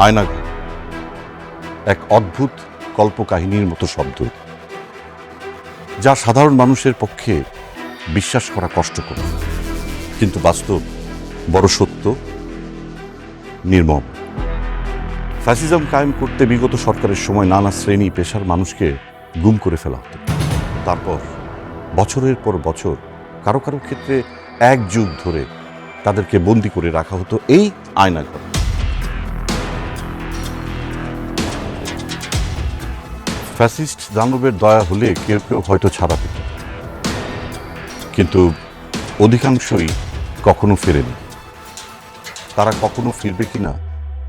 আয়নাঘর এক অদ্ভুত কল্পকাহিনীর মতো শব্দ, যা সাধারণ মানুষের পক্ষে বিশ্বাস করা কষ্টকর, কিন্তু বাস্তব বড় সত্য, নির্মম। ফ্যাসিজম কায়েম করতে বিগত সরকারের সময় নানা শ্রেণী পেশার মানুষকে গুম করে ফেলা হতো। তারপর বছরের পর বছর, কারো কারো ক্ষেত্রে এক যুগ ধরে তাদেরকে বন্দি করে রাখা হতো এই আয়নাঘর। ফ্যাসিস্ট দানবের দয়া হলে কেউ কেউ হয়তো ছাড়া পেত, কিন্তু অধিকাংশই কখনো ফেরেনি। তারা কখনো ফিরবে কিনা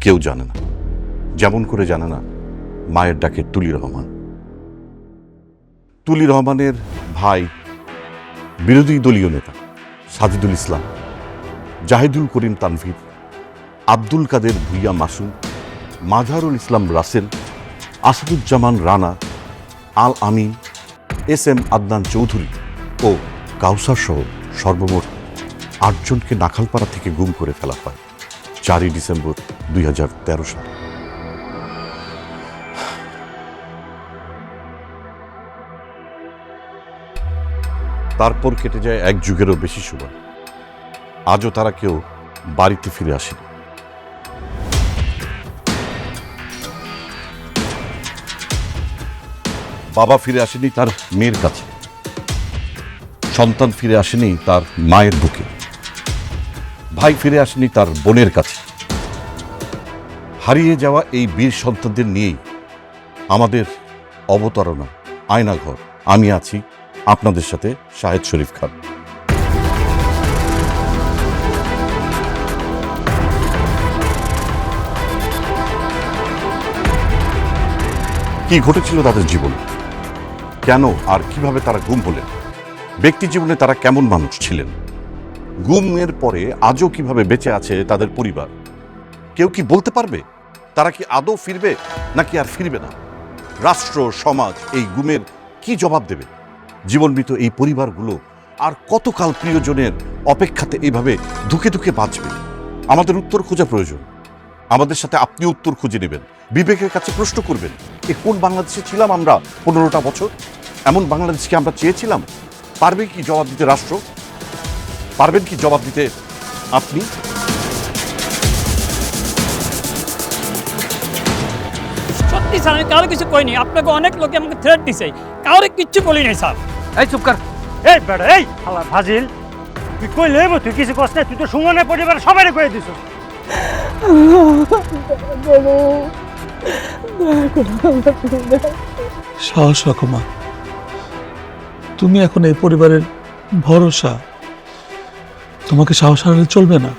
কেউ জানে না, যেমন করে জানে না মায়ের ডাকে তুলি রহমান। তুলি রহমানের ভাই বিরোধী দলীয় নেতা সাজিদুল ইসলাম, জাহিদুল করিম তানভীর, আব্দুল কাদের ভুইয়া মাসুম, মাজারুল ইসলাম রাসেল, আসাদুজ্জামান রানা, আল আমিন, এস এম আদনান চৌধুরী ও কাউসার সহ সর্বমোট ৮ জনকে নাখালপাড়া থেকে গুম করে ফেলা হয় ৪ই ডিসেম্বর ২০১৩ সালে। তারপর কেটে যায় এক যুগেরও বেশি সময়। আজও তারা কেউ বাড়িতে ফিরে আসেনি। বাবা ফিরে আসেনি তার মেয়ের কাছে, সন্তান ফিরে আসেনি তার মায়ের বুকে, ভাই ফিরে আসেনি তার বোনের কাছে। হারিয়ে যাওয়া এই বীর সন্তানদের নিয়েই আমাদের অবতারণা আয়নাঘর। আমি আছি আপনাদের সাথে শাহেদ শরীফ খান। কি ঘটেছিল তাদের জীবনে, কেন আর কিভাবে তারা গুম হলেন, ব্যক্তি জীবনে তারা কেমন মানুষ ছিলেন, গুমের পরে আজও কিভাবে বেঁচে আছে তাদের পরিবার, কেউ কি বলতে পারবে তারা কি আদৌ ফিরবে নাকি আর ফিরবে না? রাষ্ট্র সমাজ এই গুমের কি জবাব দেবে? জীবনমৃত এই পরিবারগুলো আর কতকাল প্রিয়জনের অপেক্ষাতে এইভাবে ধুকে ধুকে বাঁচবে? আমাদের উত্তর খোঁজা প্রয়োজন। আমাদের সাথে আপনি উত্তর খুঁজে নেবেন, বিবেকের কাছে প্রশ্ন করবেন, এ কোন বাংলাদেশে ছিলাম আমরা ১৫টা বছর? এমন বাংলাদেশকে আমরা চেয়েছিলাম? পারবে কি জবাব দিতে রাষ্ট্র? পারবেন কি জবাব দিতে আপনি? সত্যি স্যার, আমি কারো কিছু কইনি। আপনাকে অনেক লোকে আমাকে থ্রেট দিছে, কারো কিচ্ছু বলি নাই স্যার। এই চুপ কর। এই বেটা, এই শালা ফাজিল, তুই কই লেব? তুই কিছু কষ্ট নাই, তুই তো সুমনের পরিবার সবাইরে কয়ে দিছ। সাহস রাখো মা, তুমি এখন এই পরিবারের ভরসা, তোমাকে সাহস হারালে চলবে না।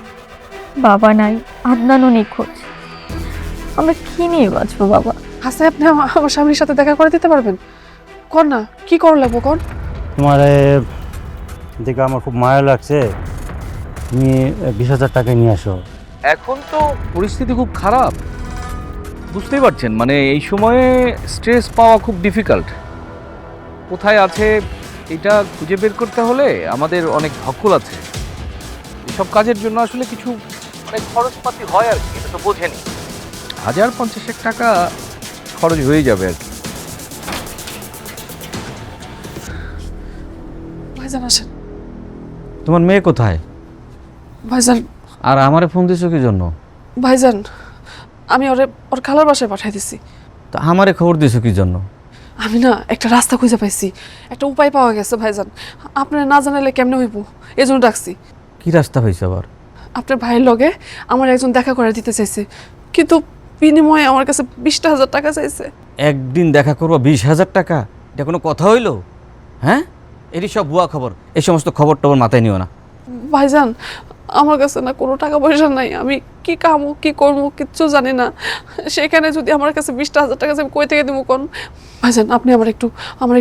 বাবা নাই, আদনানও নিখোঁজ, আমরা কি নিয়ে বাঁচবো বাবা? হাসে আপনি আমার স্বামীর সাথে দেখা করে দিতে পারবেন? কর না, কি কর লাগবো কর। তোমার দেখে আমার খুব মায়া লাগছে, তুমি ২০,০০০ টাকা নিয়ে আসো। এখন তো পরিস্থিতি খুব খারাপ, বুঝতেই পারছেন। মানে এই সময়ে স্ট্রেস পাওয়া খুব ডিফিকাল্ট। কোথায় আছে এটা খুঁজে বের করতে হলে আমাদের অনেক ধকল আছে। এসব কাজের জন্য আসলে কিছু অনেক খরচপাতি হয় আর কি, এটা তো বোঝেনি। ১,৫০ টাকা খরচ হয়ে যাবে আর কি। ভাইজান আসেন। তোমার মেয়ে কোথায়? ভাইজান, আর আমারে ফোন দিছো কি জন্য? ভাইজান আমি ওর খালার বাসায় পাঠিয়ে দিছি। তো আমারে খবর দিছো কি জন্য? আমি না একটা রাস্তা খুঁজে পাইছি, একটা উপায় পাওয়া গেছে ভাইজান। আপনারা না জানালে কেমনে হইব, এই জন্য ডাকছি। কি রাস্তা হয়েছে আবার? আপনার ভাইয়ের লগে আমার একজন দেখা করে দিতে চাইছে, কিন্তু বিনিময়ে আমার কাছে ২০,০০০ টাকা চাইছে। একদিন দেখা করবো ২০,০০০ টাকা? এটা কোনো কথা হইলো? হ্যাঁ, এটি সব ভুয়া খবর। এই সমস্ত খবর টবর মাথায় নিও না। ভাইজান আমার কাছে না কোনো টাকা পয়সা নাই, আমি কি কামো কি করবো কিচ্ছু জানি না। সেখানে যদি আমার কাছে ২০,০০০ টাকা আমি কই থেকে দেবো কোন? ভাইজান আপনি আমার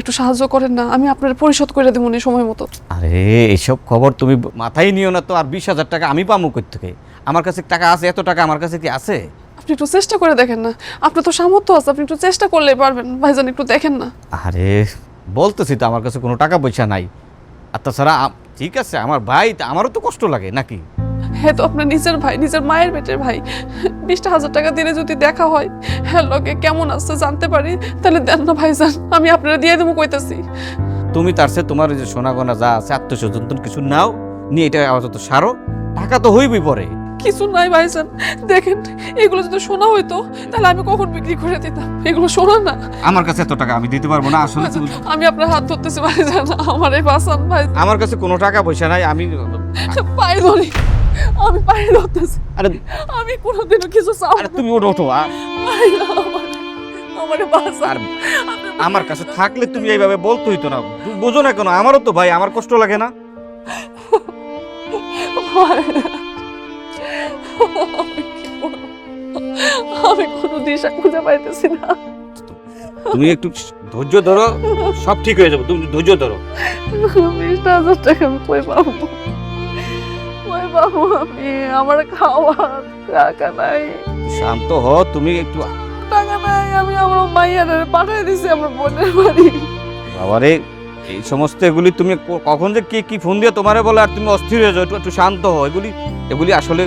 একটু সাহায্য করেন না, আমি আপনার পরিশোধ করে দেবো নি সময় মতো। আরে এইসব খবর তুমি মাথায় নিও না তো। আর ২০,০০০ টাকা আমি পাবো কই থেকে? আমার কাছে টাকা আছে, এত টাকা আমার কাছে কি আছে? আপনি একটু চেষ্টা করে দেখেন না, আপনার তো সামর্থ্য আছে, আপনি একটু চেষ্টা করলেই পারবেন। ভাইজান একটু দেখেন না। আরে বলতেছি তো আমার কাছে কোনো টাকা পয়সা নাই। আর তাছাড়া ঠিক আছে, আমার ভাই, আমারও তো কষ্ট লাগে নাকি? হ্যাঁ তো আপনার নিজের ভাই, নিজের মায়ের পেটের ভাই। 20,000 টাকা দিলে যদি দেখা হয়, হ্যাঁ লোকে কেমন আছে জানতে পারি, তাহলে দেন না ভাইজান, আমি আপনারা দিয়ে দেবো কইতাছি। তুমি তার সে তোমার ওই যে সোনা গয়না যা আছে আত্মস্বজন কিছু নাও, নিয়ে এটা আপাতত সারো, টাকা তো হইবই পরে। কিছু নাই ভাইজান, দেখেন এগুলো যদি সোনা হইতো তাহলে আমি কখন বিক্রি করে দিতাম, এগুলো সোনা না। আমার কাছে এত টাকা আমি দিতে পারবো না আসলে। আমি আপনার হাত ধরতেছি ভাইজান, আমার এই বাসান ভাই। আমার কাছে কোনো টাকা পয়সা নাই, আমি পায়ে ধরি, আমি পায়ে ধরতেছি। আরে আমি কোনোদিনও কিছু চাও আরে তুমি ওঠো ওঠো আমার বাসান। আর আমার কাছে থাকলে তুমি এইভাবে বলতে হইতো না, বোঝো না কেন? আমারও তো ভাই, আমার কষ্ট লাগে না? আমি কোনো দিশা খুঁজে পাইতেছি না। তুমি একটু ধৈর্য ধরো, সব ঠিক হয়ে যাবে, তুমি ধৈর্য ধরো। 20,000 টাকা আমি কই পাবো, কই পাবো আমি? আমার খাওয়ার টাকা নাই, শান্ত হ, তুমি একটু। টাকা নাই, আমি আমার মাইয়ারে পাঠিয়ে দিছি আমার বোনের বাড়ি। বাবারে, এই সমস্ত এগুলি তুমি কখন যে কি ফোন দিয়ে তোমারে বলে আর তুমি অস্থির হয়ে যাও, একটু একটু শান্ত হও। এগুলি আসলে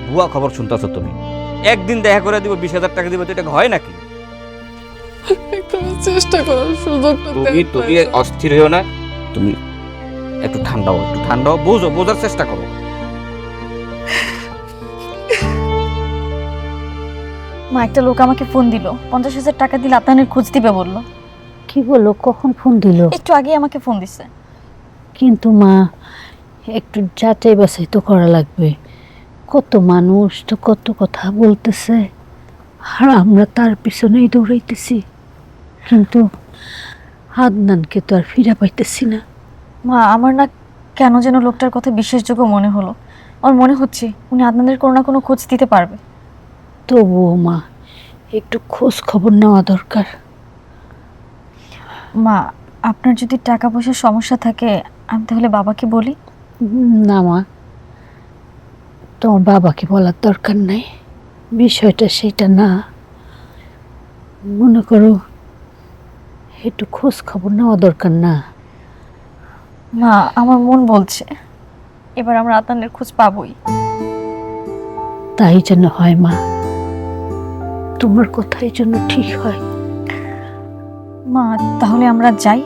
ভুয়া খবর শুনতেছো তুমি। একদিন দেখা করে দিব, 20,000 টাকা দিবে, তো এটা হয় নাকি? একটু চেষ্টা করার সুযোগটা তুমি তুমি অস্থির হইও না, তুমি একটু ঠান্ডা হও, একটু ঠান্ডা হও, বোঝার চেষ্টা করো। মা, একটা লোক আমাকে ফোন দিল, 50,000 টাকা দিলে আপনাদের খোঁজ দিবে বললো। কি বললো? কখন ফোন দিল? একটু আগে আমাকে ফোন দিছে। কিন্তু মা, একটু যাচাই বাছাই তো করা লাগবে। কত মানুষ তো কত কথা বলতেছে, আর আমরা তার পিছনেই দৌড়াইতেছি, কিন্তু আদনানকে তো আর ফিরে পাইতেছি না। মা, আমার না কেন যেন লোকটার কথা বিশ্বাসযোগ্য মনে হলো। আমার মনে হচ্ছে উনি আপনাদের কোনো না কোনো খোঁজ দিতে পারবে। তবুও মা, একটু খোঁজ খবর নেওয়া দরকার। মা, আপনার যদি টাকা পয়সার সমস্যা থাকে আমি তাহলে বাবাকে বলি। না মা, তোমার বাবাকে বলার দরকার নাই, বিষয়টা সেটা না। মনে করো একটু খোঁজ খবর নেওয়া দরকার না? মা, আমার মন বলছে এবার আমরা আপনাদের খোঁজ পাবোই। তাই যেন হয় মা, তোমার কথাই যেন ঠিক হয়। মা, তাহলে আমরা যাই।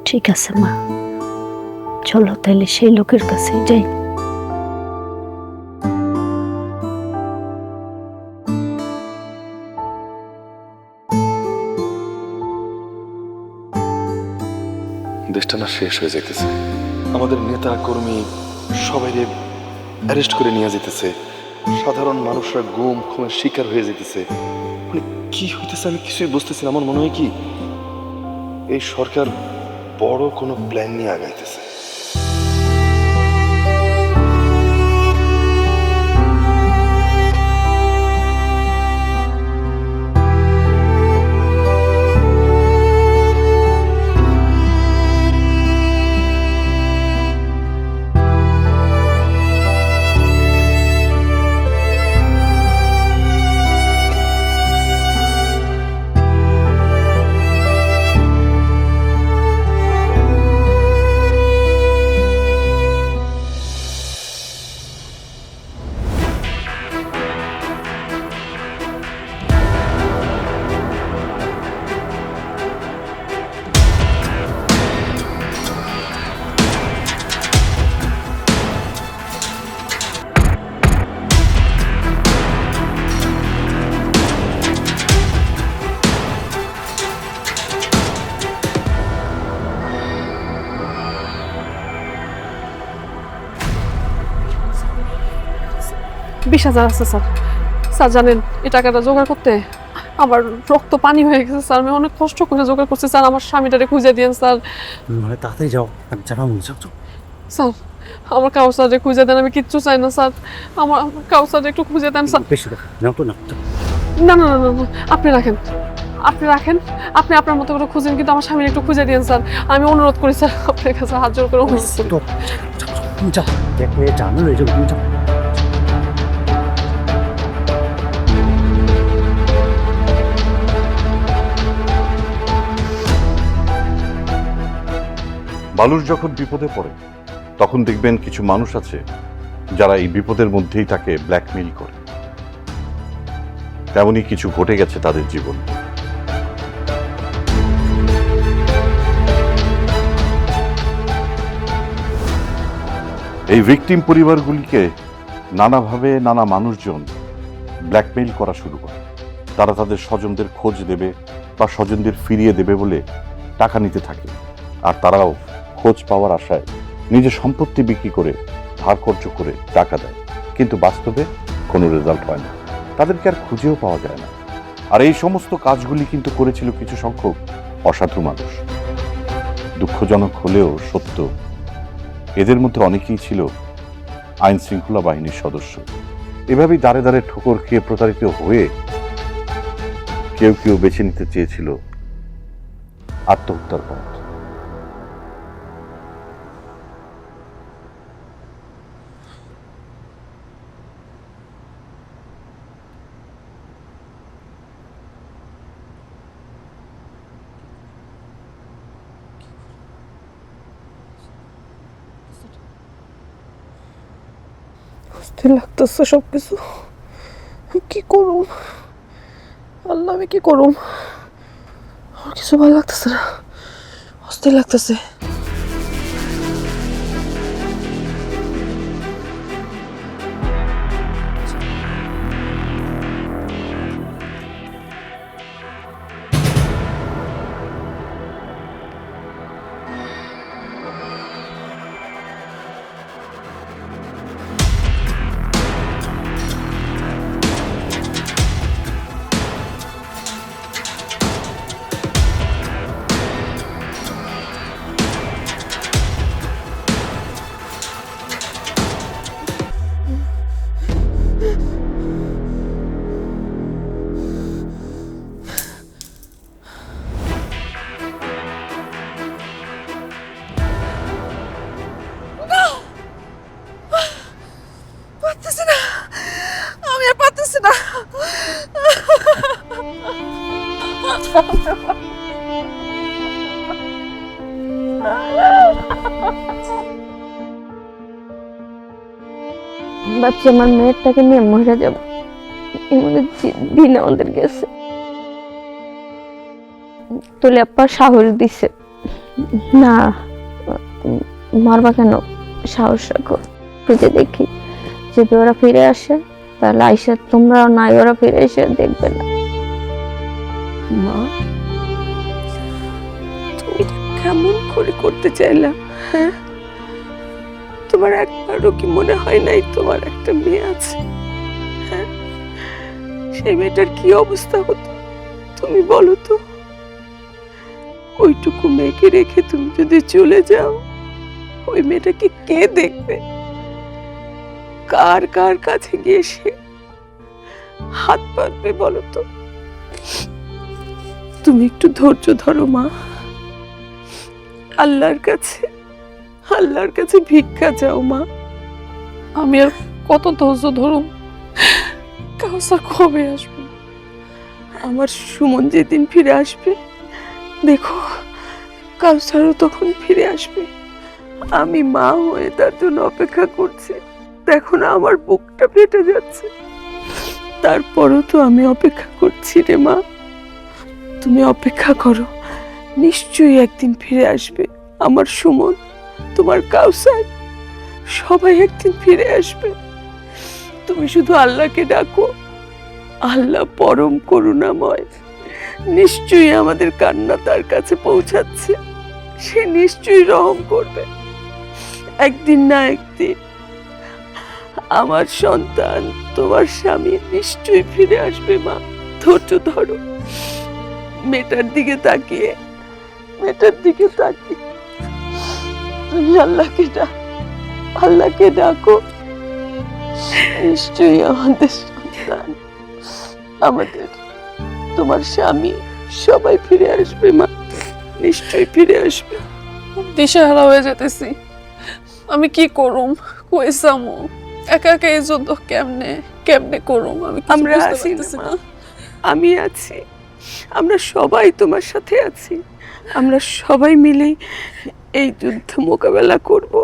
ঠিক আছে মা, চলো তাহলে সেই লোকের কাছেই যাই। দেশটা না শেষ হয়ে যাইতেছে, আমাদের নেতা কর্মী সবাই অ্যারেস্ট করে নিয়ে যেতেছে, সাধারণ মানুষরা গুম খুনের শিকার হয়ে যেতেছে। মানে কি হইতেছে আমি কিছুই বুঝতেছি না। আমার মনে হয় কি এই সরকার বড় কোনো প্ল্যান নিয়ে আগাইতেছে। বিশ হাজার আছে স্যার। স্যার জানেন এই টাকাটা জোগাড় করতে আমার রক্ত পানি হয়ে গেছে স্যার। আমি অনেক কষ্ট করে জোগাড় করছি স্যার। আমার স্বামীটারে খুঁজে দিয়েন স্যার। মানে তাড়াতাড়ি যাও, যাও স্যার আমার কাউসারে খুঁজে দেন, আমি কিচ্ছু চাই না স্যার। আমার কাউসারে একটু খুঁজে দেন স্যার। বেশি দেখা যাও তো না। না না না না, আপনি রাখেন, আপনি রাখেন, আপনি আপনার মতো করে খুঁজেন, কিন্তু আমার স্বামীর একটু খুঁজে দিয়েন স্যার। আমি অনুরোধ করি স্যার, আপনার কাছে হাত জোর করে অনুরোধ করি। যাও, দেখো জানো এই জন্য যাও। মানুষ যখন বিপদে পড়ে তখন দেখবেন কিছু মানুষ আছে যারা এই বিপদের মধ্যেই তাকে ব্ল্যাকমেইল করে। তেমনই কিছু ঘটে গেছে তাদের জীবনে। এই ভিকটিম পরিবারগুলিকে নানাভাবে নানা মানুষজন ব্ল্যাকমেইল করা শুরু করে। তারা তাদের স্বজনদের খোঁজ দেবে বা স্বজনদের ফিরিয়ে দেবে বলে টাকা নিতে থাকে, আর তারাও খোঁজ পাওয়ার আশায় নিজের সম্পত্তি বিক্রি করে ধার কর্জ করে টাকা দেয়, কিন্তু বাস্তবে কোনো রেজাল্ট হয় না, তাদেরকে আর খুঁজেও পাওয়া যায় না। আর এই সমস্ত কাজগুলি কিন্তু করেছিল কিছু সংখ্যক অসাধু মানুষ। দুঃখজনক হলেও সত্য, এদের মধ্যে অনেকেই ছিল আইন শৃঙ্খলা বাহিনীর সদস্য। এভাবেই দাঁড়ে দাঁড়ে ঠোকর খেয়ে প্রতারিত হয়ে কেউ কেউ বেছে নিতে চেয়েছিল আত্মহত্যার পথ। অস্থির লাগতেছে সবকিছু। কি করুম আল্লাহ, আমি কি করুম? আমার কিছু ভালো লাগতেছে না, অস্থির লাগতেছে। পারতেছি না, আমি আর পারতেছি না। ভাবছি আমার মেয়েরটাকে নিয়ে মরে যাব, এমনি দিন আমাদের গেছে। তোলে আপা সাহস দিছে, না মারবা কেন, সাহস রাখো, খুঁজে দেখি যদি ওরা ফিরে আসে তাহলে আইসা তোমরা নাই, ওরা ফিরে এসে দেখবে না। মা, তুমি কেমন করে করতে চাইলা? হ্যাঁ, তোমার একবারও কি মনে হয় নাই তোমার একটা মেয়ে আছে? হ্যাঁ, সেই মেয়েটার কি অবস্থা হতো তুমি বলো তো? ওইটুকু মেয়েকে রেখে তুমি যদি চলে যাও, ওই মেয়েটাকে কে দেখবে? কার কার কাছে গিয়ে সে হাত পাতবে বলো তো? তুমি একটু ধৈর্য ধরো মা, আল্লাহর কাছে ভিক্ষা চাও মা। আমি আর কত ধৈর্য ধরুম? কাউসার কবে আসবে? আমার সুমন যেদিন ফিরে আসবে, দেখো কাউসারও তখন ফিরে আসবে। আমি মা হয়ে তার জন্য অপেক্ষা করছি, দেখো না আমার বুকটা ফেটে যাচ্ছে। তারপরও তো আমি অপেক্ষা করছি রে মা, তুমি অপেক্ষা করো, নিশ্চয়ই একদিন ফিরে আসবে। আমার সুমন, তোমার কাউসার, সবাই একদিন ফিরে আসবে। তুমি শুধু আল্লাহকে ডাকো, আল্লাহ পরম করুণাময়, নিশ্চয়ই আমাদের কান্না তার কাছে পৌঁছাচ্ছে, সে নিশ্চয়ই রহম করবে। একদিন না একদিন আমার সন্তান, তোমার স্বামী নিশ্চয়ই ফিরে আসবে মা, ধৈর্য ধরো। মেয়েটার দিকে তাকিয়ে তুমি আল্লাহকে ডাকো, নিশ্চয়ই আমাদের সন্তান, আমাদের তোমার স্বামী সবাই ফিরে আসবে মা, নিশ্চয়ই ফিরে আসবে। দিশেহারা হয়ে যেতেছি, আমি কি করুম, কই যামু? একা একা এই যুদ্ধ কেমনে করুম? আমরা আছি না, আমি আছি, আমরা সবাই তোমার সাথে আছি, আমরা সবাই মিলে এই যুদ্ধ মোকাবেলা করব।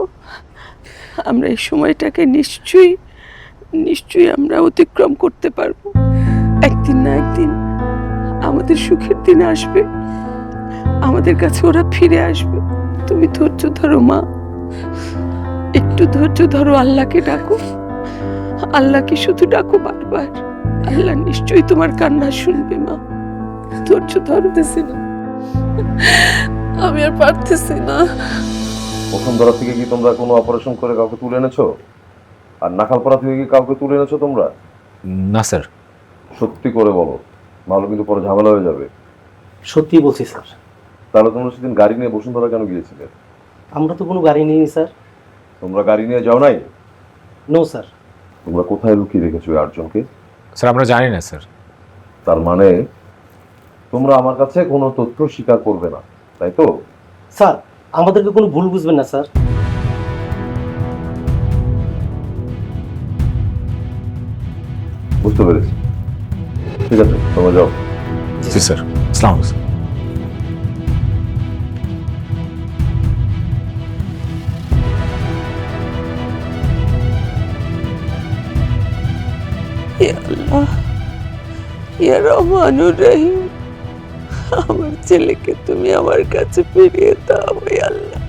আমরা এই সময়টাকে নিশ্চয়ই আমরা অতিক্রম করতে পারবো। একদিন না একদিন আমাদের সুখের দিন আসবে, আমাদের কাছে ওরা ফিরে আসবে। তুমি ধৈর্য ধরো মা, একটু ধৈর্য ধরো, আল্লাহকে ডাকো, আল্লাহকে শুধু ডাকো বারবার। আল্লাহ নিশ্চয়ই তোমার কান্না শুনবে মা, ধৈর্য ধরতেছি না, আমি আর পারতেছি না। বসুন্ধরা থেকে কি তোমরা কোনো অপারেশন করে কাউকে তুলে এনেছো? আর নাখালপাড়া থেকে কি কাউকে তুলে এনেছো তোমরা? না স্যার। সত্যি করে বলো, নাহলে কিন্তু পরে ঝামেলা হয়ে যাবে। সত্যি বলছি স্যার। তাহলে তোমরা সেদিন গাড়ি নিয়ে বসুন্ধরা কেন গিয়েছিলে? আমরা তো কোনো গাড়ি নিইনি স্যার। তোমরা গাড়ি নিয়ে যাও নাই? No sir. তোমরা কোথায় লুকিয়ে রেখেছো ওই 8 জনকে? স্যার আমরা জানি না স্যার। তার মানে তোমরা আমার কাছে কোনো তথ্য স্বীকার করবে না, তাই তো? স্যার আমাদেরকে কোনো ভুল বুঝবেন না স্যার। বুঝতে পেরেছি, ঠিক আছে তোমরা যাও। জি স্যার। আসসালামু আলাইকুম। ইয়া আল্লাহ, ইয়া রহমানুর রহিম, আমার ছেলেকে তুমি আমার কাছে ফিরিয়ে দাও। ইয়া আল্লাহ,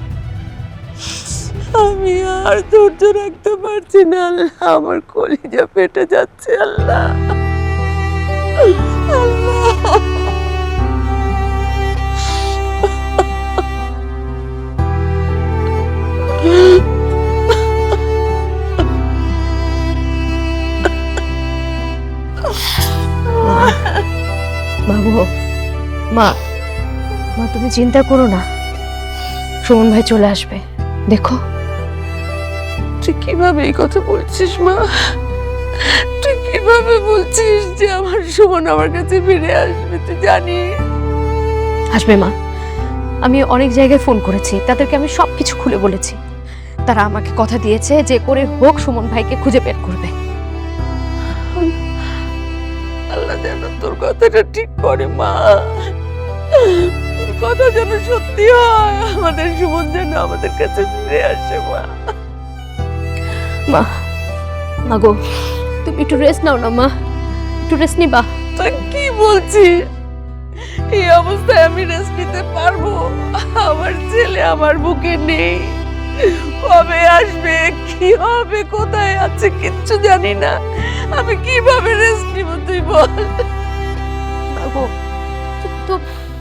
আমি আর ধৈর্য রাখতে পারছি না আল্লাহ, আমার কলিজা ফেটে যাচ্ছে আল্লাহ। আল্লাহ বাবু, মা মা তুমি চিন্তা করো না, সুমন ভাই চলে আসবে, দেখো। তুই কিভাবে এই কথা বলছিস মা? তুই কিভাবে বলছিস যে আমার সুমন আমার কাছে ফিরে আসবে? তুই জানিস আসবে মা। আমি অনেক জায়গায় ফোন করেছি, তাদেরকে আমি সবকিছু খুলে বলেছি। তারা আমাকে কথা দিয়েছে যে করে হোক সুমন ভাইকে খুঁজে বের করবে। আল্লাহ যেন তোর কথাটা ঠিক করে মা, তোর কথা যেন সত্যি হয়, আমাদের সুমন যেন আমাদের কাছে ফিরে আসে মা। মা মা গো, তুমি একটু রেস্ট নাও না মা, একটু রেস্ট নিবা। তুই কি বলছিস? এই অবস্থায় আমি রেস্ট নিতে পারবো? আমার ছেলে আমার বুকে নেই, কবে আসবে, কি হবে, কোথায় আছে কিচ্ছু জানি না, আমি কিভাবে রেস্ট নিব তুই বল। মা গো, তুমি তো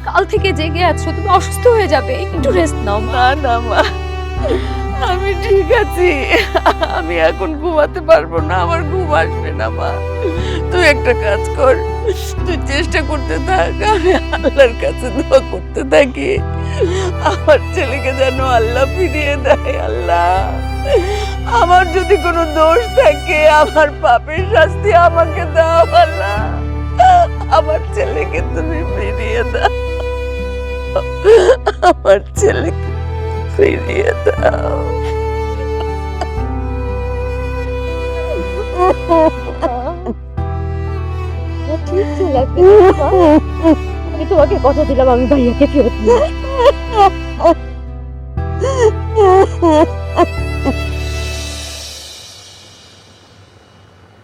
কাল থেকে জেগে আছো, তুমি অসুস্থ হয়ে যাবে, একটু রেস্ট নাও মা। না মা, আমি ঠিক আছি, আমি এখন ঘুমাতে পারবো না, আমার ঘুম আসবে না মা। তুই একটা কাজ কর, তুই চেষ্টা করতে থাক, আমি আল্লাহর কাছে দোয়া করতে থাকি আমার ছেলেকে যেন আল্লাহ ফিরিয়ে দেয়। আল্লাহ, আমার যদি কোনো দোষ থাকে, আমার পাপের শাস্তি আমাকে দাও আল্লাহ, আমার ছেলেকে তুমি ফিরিয়ে দাও, আমার ছেলেকে ফিরিয়ে দাও। ঠিক ছিল, আমি তোমাকে কথা দিলাম আমি ভাইয়াকে ফেরত নিয়ে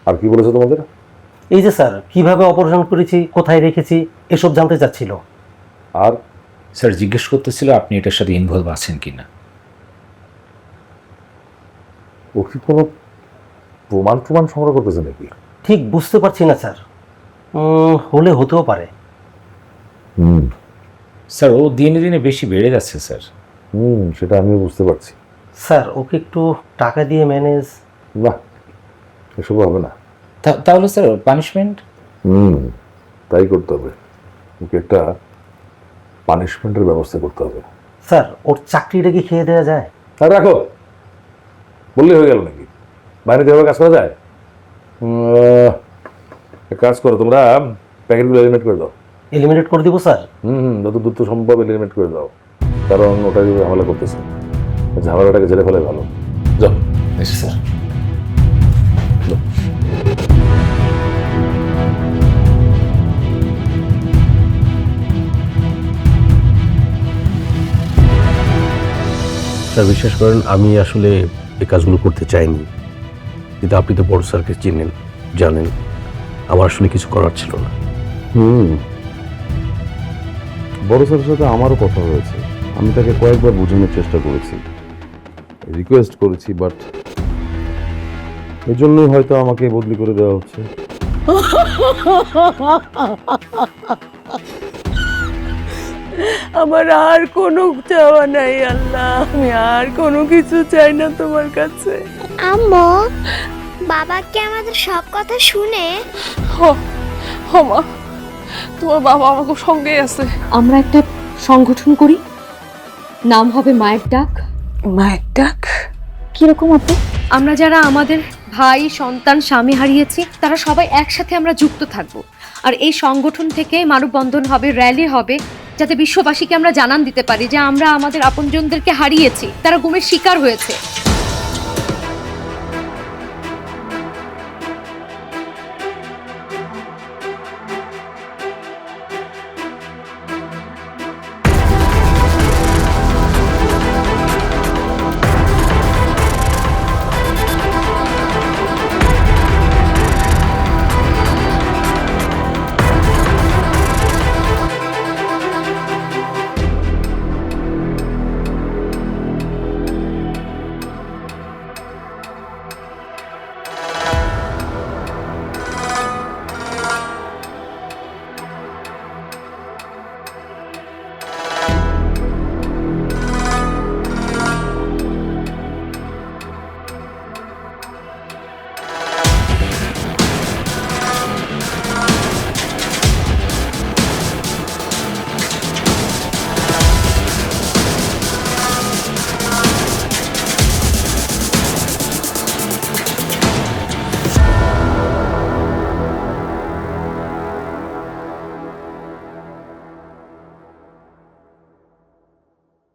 আর কি বলেছো তোমাদের? এই যে স্যার কিভাবে অপারেশন করেছি, কোথায় রেখেছি, এসব জানতে চাচ্ছিল। আর স্যার জিজ্ঞেস করতেছিল আপনি এটার সাথে ইনভলভ আছেন কিনা। ও কি কোনো প্রমাণ সংগ্রহ করতেছে নাকি? ঠিক বুঝতে পারছি না স্যার, হলে হতেও পারে। স্যার ও দিনে দিনে বেশি বেড়ে যাচ্ছে স্যার। সেটা আমিও বুঝতে পারছি। স্যার ওকে একটু টাকা দিয়ে ম্যানেজ। না, এসব হবে না। তাহলে স্যার পানিশমেন্ট? তাই করতে হবে, ওকে একটা পানিশমেন্টের ব্যবস্থা করতে হবে। স্যার ওর চাকরিটা কি খেয়ে দেওয়া যায়? আর রাখো, বললেই হয়ে গেল নাকি? বাইরে যেভাবে কাজ করা যায়। এক কাজ করো, তোমরা প্যাকেটগুলো এলিমিনেট করে দাও। এলিমিনেট করে দিব স্যার? যত দ্রুত সম্ভব এলিমিনেট করে দাও, কারণ ওটা যদি ঝামেলা করতেছে, ঝামেলাটাকে ঝেড়ে ফেলে ভালো। যাও স্যার। স্যার বিশ্বাস করেন, আমি আসলে এই কাজগুলো করতে চাইনি, কিন্তু আপনি তো বড় স্যারকে চিনেন, জানেন আমার আসলে কিছু করার ছিল না। বড় স্যারের সাথে আমারও কথা হয়েছে, আমি তাকে কয়েকবার বোঝানোর চেষ্টা করেছি, রিকোয়েস্ট করেছি, বাট এজন্যই হয়তো আমাকে বদলি করে দেওয়া হচ্ছে। আমার আর কোনো চাওয়া নাই আল্লাহ, আমি আর কোনো কিছু চাই না তোমার কাছে। আম্মু, বাবা কি আমাদের সব কথা শুনে? মা, তোমার বাবা আমাকে সঙ্গেই আছে। আমরা একটা সংগঠন করি, নাম হবে মায়ের ডাক। মায়ের ডাক কিরকম আপু? আমরা যারা আমাদের ভাই, সন্তান, স্বামী হারিয়েছি, তারা সবাই একসাথে আমরা যুক্ত থাকব। আর এই সংগঠন থেকে মানববন্ধন হবে, র্যালি হবে, যাতে বিশ্ববাসীকে আমরা জানান দিতে পারি যে আমরা আমাদের আপনজনদেরকে হারিয়েছি, তারা গুমের শিকার হয়েছে।